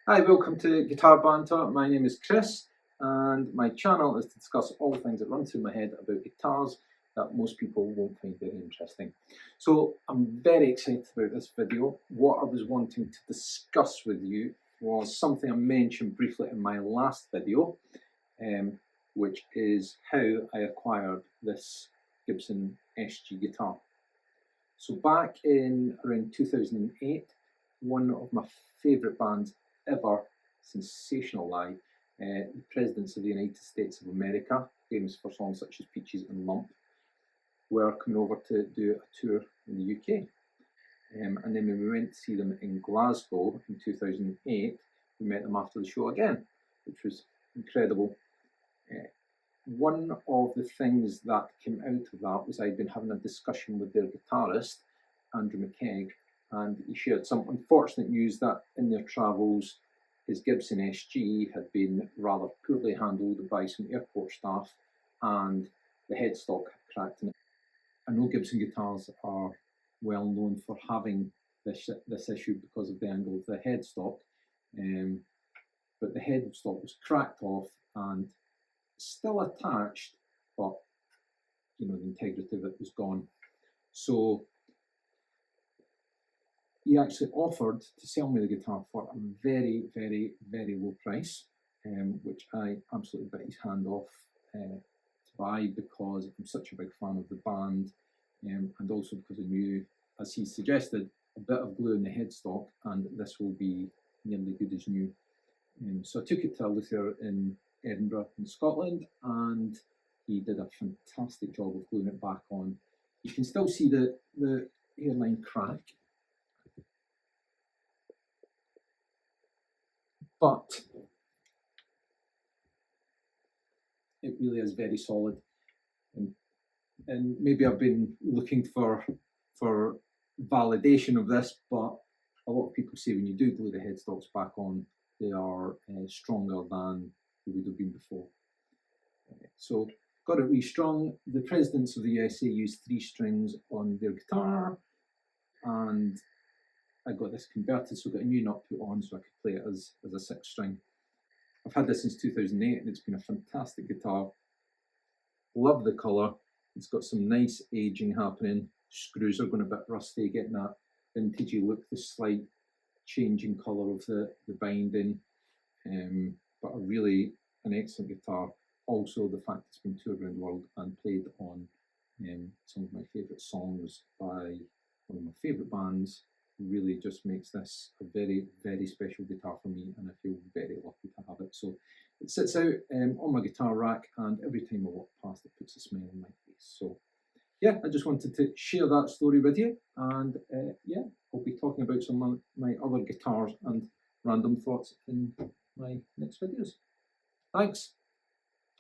Hi, welcome to Guitar Banter. My name is Chris and my channel is to discuss all things that run through my head about guitars that most people won't find very interesting. So I'm very excited about this video. What I was wanting to discuss with you was something I mentioned briefly in my last video, which is how I acquired this Gibson SG guitar. So back in around 2008, one of my favourite bands ever, Sensational Live, the Presidents of the United States of America, famous for songs such as Peaches and Lump, were coming over to do a tour in the UK. And then when we went to see them in Glasgow in 2008, we met them after the show again, which was incredible. One of the things that came out of that was I'd been having a discussion with their guitarist, Andrew McKegg, and he shared some unfortunate news that in their travels, his Gibson SG had been rather poorly handled by some airport staff and the headstock had cracked in it. I know Gibson guitars are well known for having this issue because of the angle of the headstock, but the headstock was cracked off and still attached, but the integrity of it was gone. So he actually offered to sell me the guitar for a very, very, very low price, which I absolutely bit his hand off to buy because I'm such a big fan of the band, and also because I knew, as he suggested, a bit of glue in the headstock and this will be nearly good as new. So I took it to a luthier in Edinburgh in Scotland and he did a fantastic job of gluing it back on. You can still see the hairline crack, but it really is very solid. And maybe I've been looking for validation of this, but a lot of people say when you do glue the headstocks back on, they are stronger than they would have been before. So got it restrung. The Presidents of the USA used 3 strings on their guitar, and I got this converted, so I got a new nut put on so I could play it as a 6 string. I've had this since 2008 and it's been a fantastic guitar. Love the colour. It's got some nice aging happening. Screws are going a bit rusty, getting that vintagey look, the slight changing colour of the binding, but an excellent guitar. Also the fact it's been toured around the world and played on some of my favourite songs by one of my favourite bands really just makes this a very, very special guitar for me, and I feel very lucky to have it. So it sits out on my guitar rack, and every time I walk past it puts a smile on my face. So yeah, I just wanted to share that story with you, and yeah, I'll be talking about some of my other guitars and random thoughts in my next videos. Thanks.